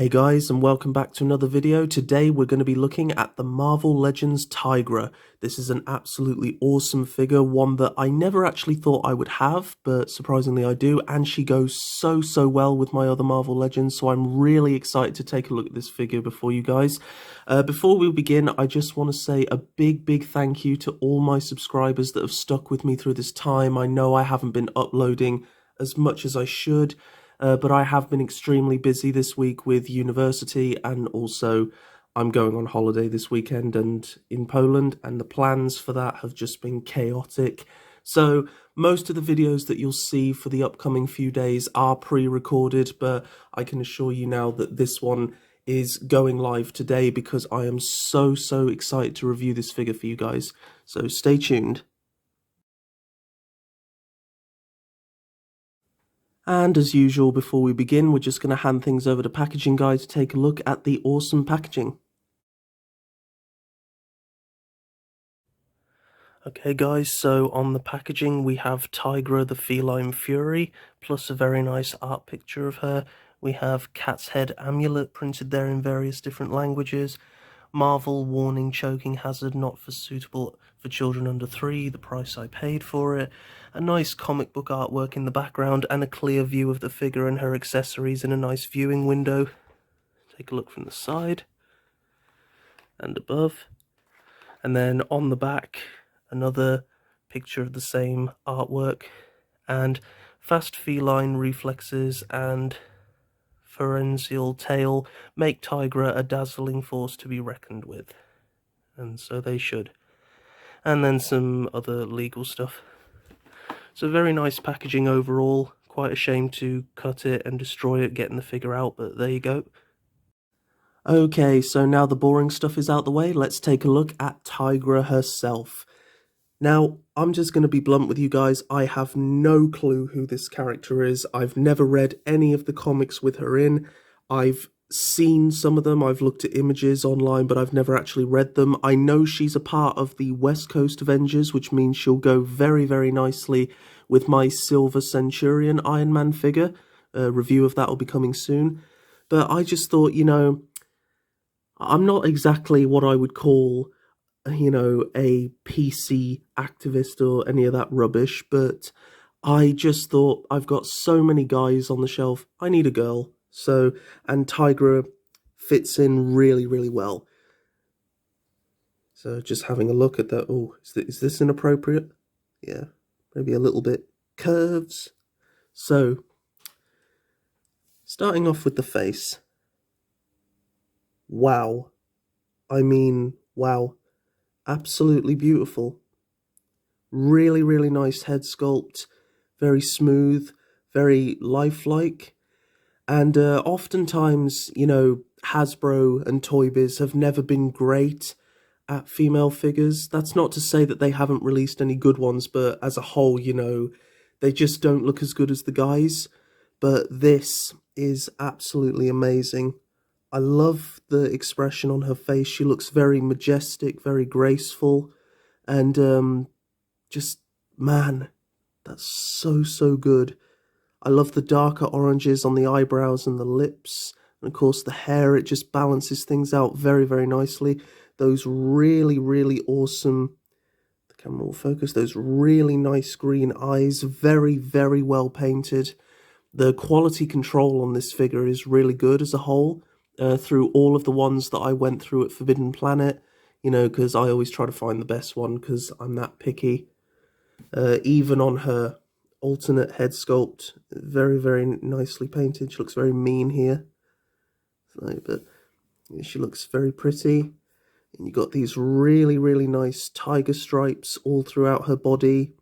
Hey guys, and welcome back to another video. Today we're going to be looking at the Marvel Legends Tigra. This is an absolutely awesome figure, one that I never actually thought I would have, but surprisingly I do, and she goes so well with my other Marvel Legends, so I'm really excited to take a look at this figure before you guys. Before we begin, I just want to say a big thank you to all my subscribers that have stuck with me through this time. I know I haven't been uploading as much as I should, but I have been extremely busy this week with university, and also I'm going on holiday this weekend and in Poland, and the plans for that have just been chaotic. So most of the videos that you'll see for the upcoming few days are pre-recorded, but I can assure you now that this one is going live today because I am so excited to review this figure for you guys. So stay tuned. And as usual, before we begin, we're just going to hand things over to Packaging Guy to take a look at the awesome packaging. Okay guys, so on the packaging we have Tigra the Feline Fury, plus a very nice art picture of her. We have Cat's Head Amulet printed there in various different languages. Marvel warning choking hazard not for suitable for children under 3, the price I paid for it. A nice comic book artwork in the background and a clear view of the figure and her accessories in a nice viewing window. Take a look from the side and above. And then on the back, another picture of the same artwork, and fast feline reflexes and pharyngeal tail make Tigra a dazzling force to be reckoned with, and so they should. And then some other legal stuff. So very nice packaging overall. Quite a shame to cut it and destroy it getting the figure out, but there you go. Okay, so now the boring stuff is out the way, let's take a look at Tigra herself. Now, I'm just going to be blunt with you guys, I have no clue who this character is. I've never read any of the comics with her in. I've seen some of them, I've looked at images online, but I've never actually read them. I know she's a part of the West Coast Avengers, which means she'll go very nicely with my Silver Centurion Iron Man figure. A review of that will be coming soon. But I just thought, you know, I'm not exactly what I would call, you know, a PC activist or any of that rubbish, but I just thought, I've got so many guys on the shelf, I need a girl. So, and Tigra fits in really well. So just having a look at that, oh, is this inappropriate? Yeah, maybe a little bit. Curves. So, starting off with the face. Wow. I mean, wow. Absolutely beautiful. Really nice head sculpt. Very smooth, very lifelike. And oftentimes, you know, Hasbro and Toy Biz have never been great at female figures. That's not to say that they haven't released any good ones, but as a whole, you know, they just don't look as good as the guys. But this is absolutely amazing. I love the expression on her face. She looks very majestic, very graceful, and just, man, that's so good. I love the darker oranges on the eyebrows and the lips, and of course the hair, it just balances things out very nicely. Those really awesome, the camera will focus, those really nice green eyes, very well painted. The quality control on this figure is really good as a whole. Through all of the ones that I went through at Forbidden Planet, you know, because I always try to find the best one because I'm that picky. Even on her alternate head sculpt, very nicely painted. She looks very mean here, so, but she looks very pretty. And you got these really nice tiger stripes all throughout her body.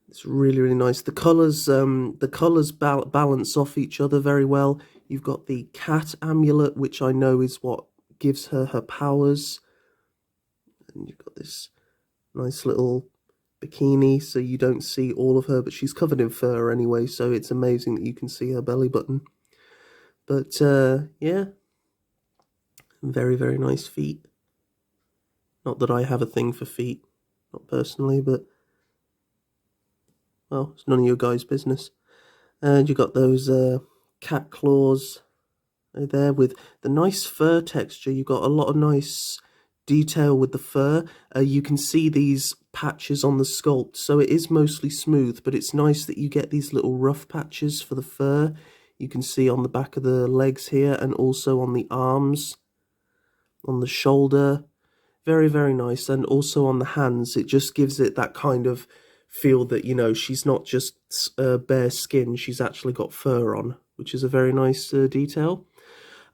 It's really nice. The colors balance off each other very well. You've got the cat amulet, which I know is what gives her her powers. And you've got this nice little bikini, so you don't see all of her, but she's covered in fur anyway, so it's amazing that you can see her belly button. But, yeah. Very nice feet. Not that I have a thing for feet, not personally, but, well, it's none of your guys' business. And you got those cat claws there with the nice fur texture. You've got a lot of nice detail with the fur. You can see these patches on the sculpt, so it is mostly smooth, but it's nice that you get these little rough patches for the fur. You can see on the back of the legs here, and also on the arms, on the shoulder. Very, very nice. And also on the hands, it just gives it that kind of feel that, you know, she's not just bare skin, she's actually got fur on, which is a very nice detail.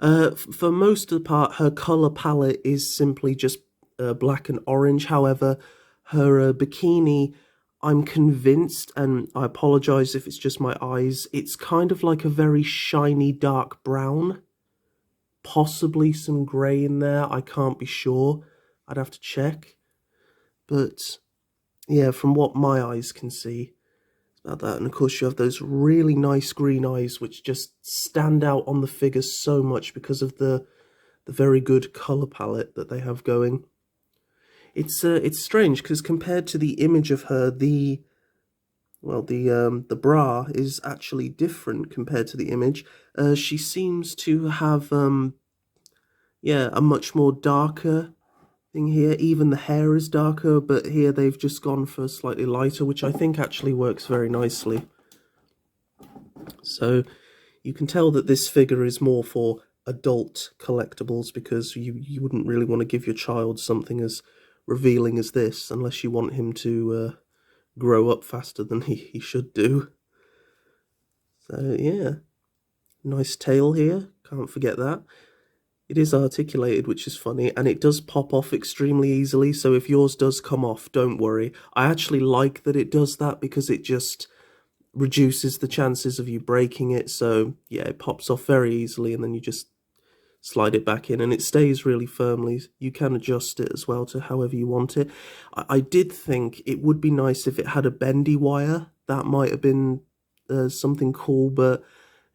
For most of the part, her colour palette is simply just black and orange. However, her bikini, I'm convinced, and I apologise if it's just my eyes, it's kind of like a very shiny dark brown. Possibly some grey in there, I can't be sure. I'd have to check. But yeah, from what my eyes can see, it's about that. And of course you have those really nice green eyes which just stand out on the figure so much because of the very good colour palette that they have going. It's strange because compared to the image of her, the bra is actually different compared to the image. She seems to have yeah, a much more darker thing here. Even the hair is darker, but here they've just gone for slightly lighter, which I think actually works very nicely. So you can tell that this figure is more for adult collectibles, because you wouldn't really want to give your child something as revealing as this unless you want him to grow up faster than he should do. So yeah, nice tail here, can't forget that. It is articulated, which is funny, and it does pop off extremely easily, so if yours does come off, don't worry. I actually like that it does that because it just reduces the chances of you breaking it, so yeah, it pops off very easily, and then you just slide it back in, and it stays really firmly. You can adjust it as well to however you want it. I did think it would be nice if it had a bendy wire. That might have been something cool, but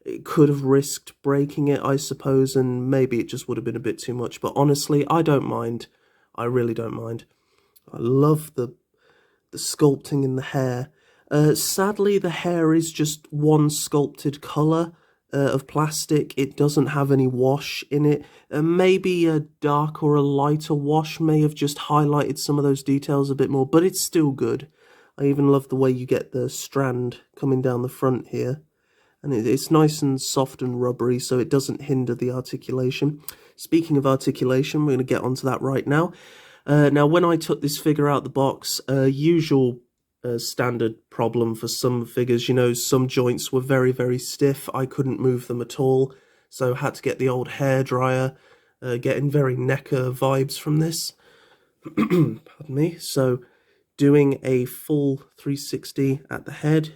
it could have risked breaking it, I suppose, and maybe it just would have been a bit too much. But honestly, I don't mind. I really don't mind. I love the sculpting in the hair. Sadly, the hair is just one sculpted colour of plastic. It doesn't have any wash in it. Maybe a dark or a lighter wash may have just highlighted some of those details a bit more, but it's still good. I even love the way you get the strand coming down the front here. And it's nice and soft and rubbery, so it doesn't hinder the articulation. Speaking of articulation, we're going to get onto that right now. Now, when I took this figure out the box, usual standard problem for some figures, you know, some joints were very, very stiff. I couldn't move them at all, so had to get the old hairdryer, getting very NECA vibes from this. Pardon me. So doing a full 360 at the head,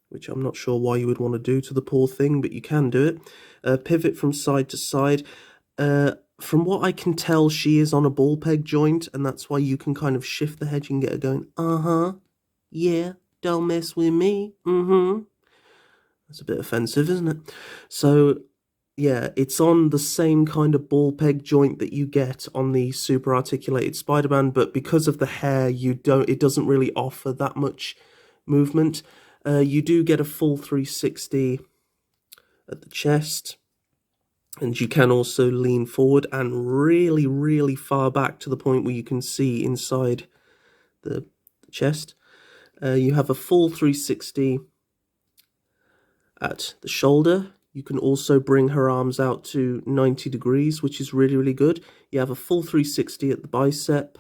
which I'm not sure why you would want to do to the poor thing, but you can do it. Pivot from side to side. From what I can tell, she is on a ball peg joint, and that's why you can kind of shift the head. You can get her going, yeah, don't mess with me, That's a bit offensive, isn't it? So, yeah, it's on the same kind of ball peg joint that you get on the super articulated Spider-Man, but because of the hair, it doesn't really offer that much movement. You do get a full 360 at the chest, and you can also lean forward and really, really far back to the point where you can see inside the chest. You have a full 360 at the shoulder. You can also bring her arms out to 90 degrees, which is really, really good. You have a full 360 at the bicep,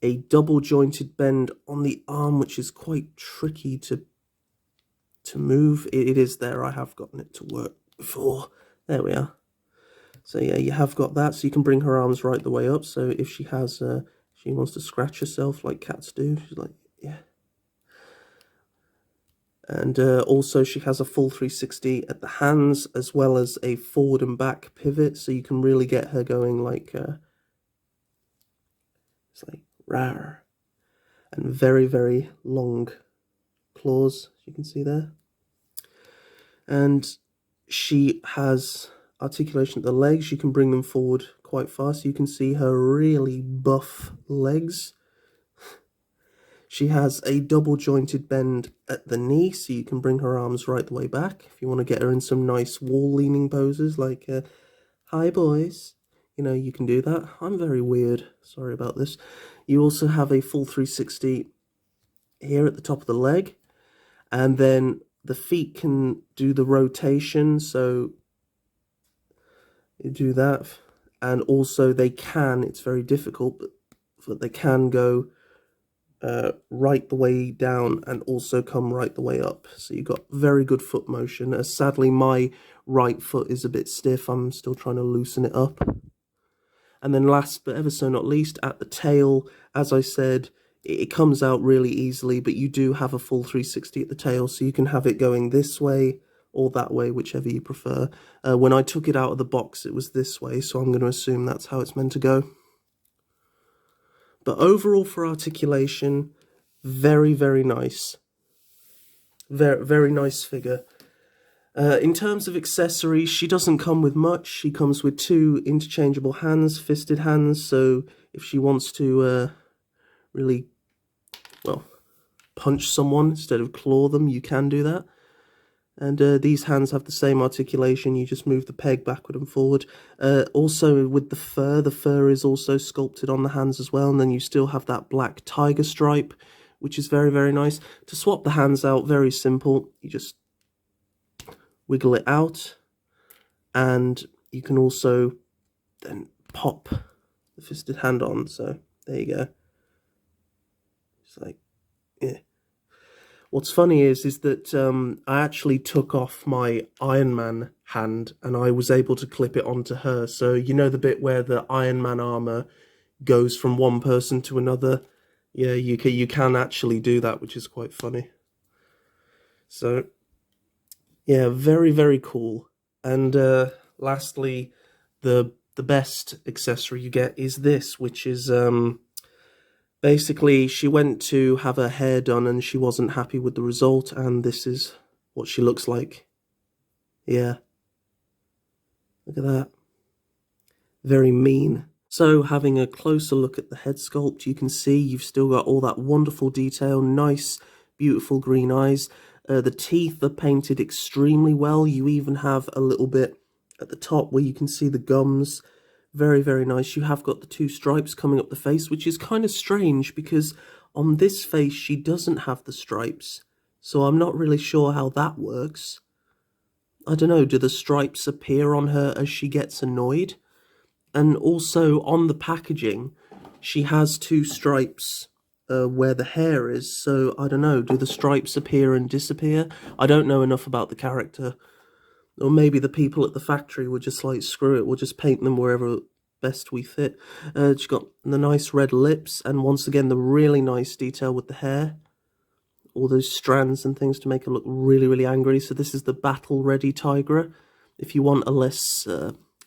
a double jointed bend on the arm, which is quite tricky to move. It is there. I have gotten it to work before. There we are. So yeah, you have got that. So you can bring her arms right the way up. So if she has, she wants to scratch herself like cats do, she's like, yeah. And also she has a full 360 at the hands, as well as a forward and back pivot. So you can really get her going like, it's like, rawr. And very, very long claws, as you can see there. And she has articulation at the legs. You can bring them forward quite fast. You can see her really buff legs. She has a double jointed bend at the knee, so you can bring her arms right the way back if you want to get her in some nice wall leaning poses like hi boys. You know, you can do that. I'm very weird. Sorry about this. You also have a full 360 here at the top of the leg. And then the feet can do the rotation. So you do that. And also they can, it's very difficult, but they can go right the way down and also come right the way up. So you've got very good foot motion. Sadly, my right foot is a bit stiff. I'm still trying to loosen it up. And then last but ever so not least, at the tail, as I said, it comes out really easily, but you do have a full 360 at the tail, so you can have it going this way or that way, whichever you prefer. When I took it out of the box, it was this way, so I'm going to assume that's how it's meant to go. But overall for articulation, very, very nice. Very, very nice figure. In terms of accessories, she doesn't come with much. She comes with 2 interchangeable hands, fisted hands, so if she wants to really, well, punch someone instead of claw them, you can do that. And these hands have the same articulation, you just move the peg backward and forward. Also with the fur is also sculpted on the hands as well, and then you still have that black tiger stripe, which is very, very nice. To swap the hands out, very simple. You just wiggle it out, and you can also then pop the fisted hand on. So there you go. It's like, yeah. What's funny is that I actually took off my Iron Man hand and I was able to clip it onto her. So you know the bit where the Iron Man armor goes from one person to another? Yeah, you can actually do that, which is quite funny. So yeah, very, very cool. And lastly, the best accessory you get is this, which is basically she went to have her hair done and she wasn't happy with the result, and this is what she looks like. Yeah. Look at that. Very mean. So having a closer look at the head sculpt, you can see you've still got all that wonderful detail, nice, beautiful green eyes. The teeth are painted extremely well. You even have a little bit at the top where you can see the gums. Very, very nice. You have got the 2 stripes coming up the face, which is kind of strange because on this face she doesn't have the stripes. So I'm not really sure how that works. I don't know, do the stripes appear on her as she gets annoyed? And also on the packaging, she has 2 stripes where the hair is, so I don't know, do the stripes appear and disappear? I don't know enough about the character. Or maybe the people at the factory were just like, screw it, we'll just paint them wherever best we fit. She's got the nice red lips, and once again the really nice detail with the hair. All those strands and things to make her look really, really angry. So this is the battle-ready Tigra. If you want a less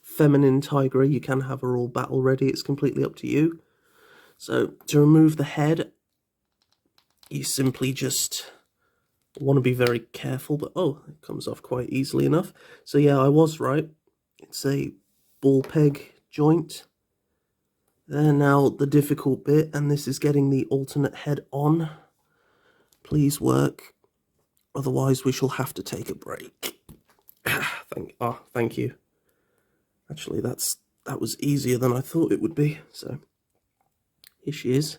feminine Tigra, you can have her all battle-ready. It's completely up to you. So to remove the head, you simply just want to be very careful, but oh, it comes off quite easily enough. So yeah, I was right. It's a ball peg joint. Then now the difficult bit, and this is getting the alternate head on. Please work, otherwise we shall have to take a break. Thank you. Actually, that was easier than I thought it would be. So here she is.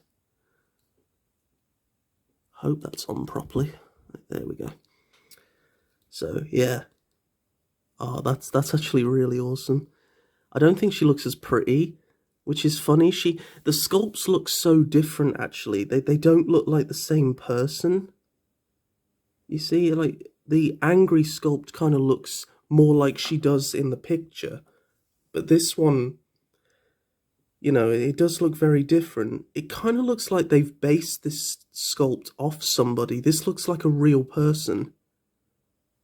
Hope that's on properly. There we go. So yeah. Oh, that's actually really awesome. I don't think she looks as pretty, which is funny. The sculpts look so different actually. They don't look like the same person. You see, like the angry sculpt kind of looks more like she does in the picture. But this one, you know, it does look very different. It kind of looks like they've based this sculpt off somebody. This looks like a real person.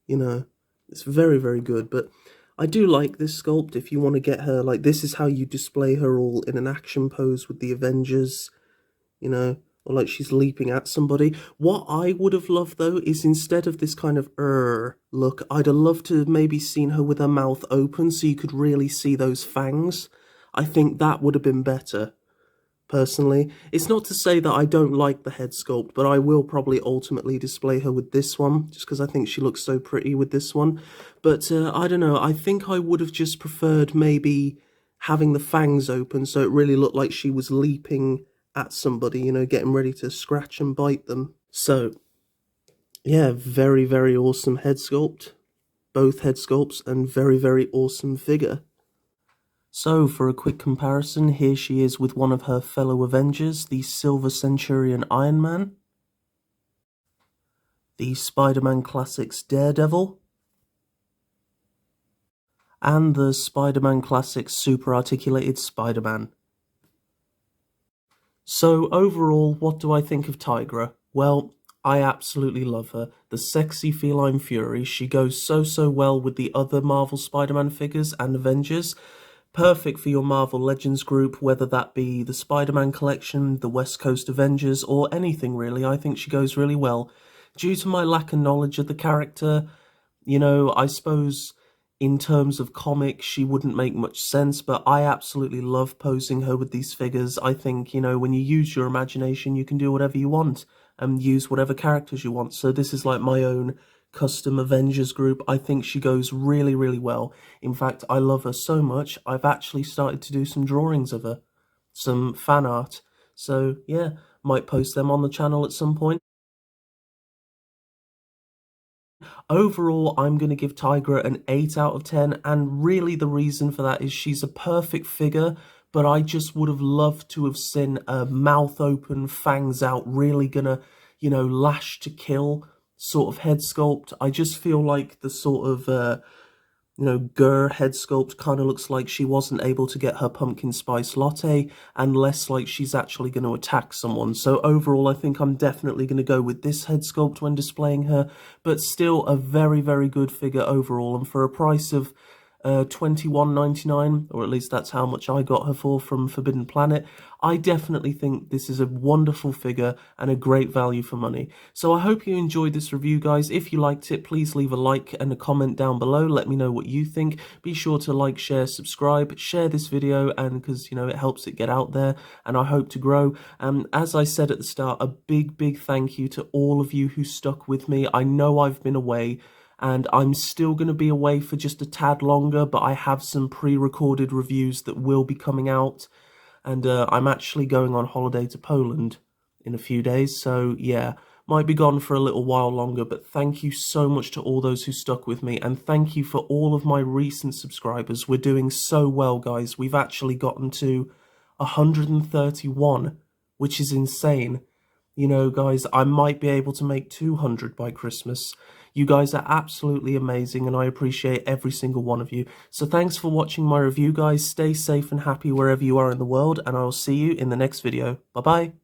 You know, it's very, very good. But I do like this sculpt. If you want to get her, like, this is how you display her all in an action pose with the Avengers, you know, or like she's leaping at somebody. What I would have loved, though, is instead of this kind of look, I'd have loved to have maybe seen her with her mouth open so you could really see those fangs. I think that would have been better, personally. It's not to say that I don't like the head sculpt, but I will probably ultimately display her with this one, just because I think she looks so pretty with this one. But I don't know, I think I would have just preferred maybe having the fangs open so it really looked like she was leaping at somebody, you know, getting ready to scratch and bite them. So, yeah, very, very awesome head sculpt. Both head sculpts, and very, very awesome figure. So, for a quick comparison, here she is with one of her fellow Avengers, the Silver Centurion Iron Man, the Spider-Man Classics Daredevil, and the Spider-Man Classics Super Articulated Spider-Man. So, overall, what do I think of Tigra? Well, I absolutely love her. The sexy feline fury, she goes so well with the other Marvel Spider-Man figures and Avengers. Perfect for your Marvel Legends group, whether that be the Spider-Man collection, the West Coast Avengers, or anything really. I think she goes really well. Due to my lack of knowledge of the character, you know, I suppose in terms of comics, she wouldn't make much sense, but I absolutely love posing her with these figures. I think, you know, when you use your imagination, you can do whatever you want and use whatever characters you want. So this is like my own custom Avengers group. I think she goes really well. In fact, I love her so much, I've actually started to do some drawings of her, some fan art. So yeah, might post them on the channel at some point. Overall, I'm going to give Tigra an 8 out of 10, and really the reason for that is she's a perfect figure, but I just would have loved to have seen a mouth open, fangs out, really gonna, you know, lash to kill sort of head sculpt. I just feel like the sort of, you know, Gurr head sculpt kind of looks like she wasn't able to get her pumpkin spice latte, and less like she's actually going to attack someone. So overall, I think I'm definitely going to go with this head sculpt when displaying her, but still a very good figure overall, and for a price of $21.99, or at least that's how much I got her for from Forbidden Planet, I definitely think this is a wonderful figure and a great value for money. So I hope you enjoyed this review, guys. If you liked it, please leave a like and a comment down below. Let me know what you think. Be sure to like, share, subscribe, share this video, and because, you know, it helps it get out there, and I hope to grow. As I said at the start, a big thank you to all of you who stuck with me. I know I've been away, and I'm still going to be away for just a tad longer, but I have some pre-recorded reviews that will be coming out, and I'm actually going on holiday to Poland in a few days, so yeah, might be gone for a little while longer, but thank you so much to all those who stuck with me, and thank you for all of my recent subscribers. We're doing so well, guys. We've actually gotten to 131, which is insane. You know, guys, I might be able to make 200 by Christmas. You guys are absolutely amazing, and I appreciate every single one of you. So thanks for watching my review, guys. Stay safe and happy wherever you are in the world, and I will see you in the next video. Bye-bye.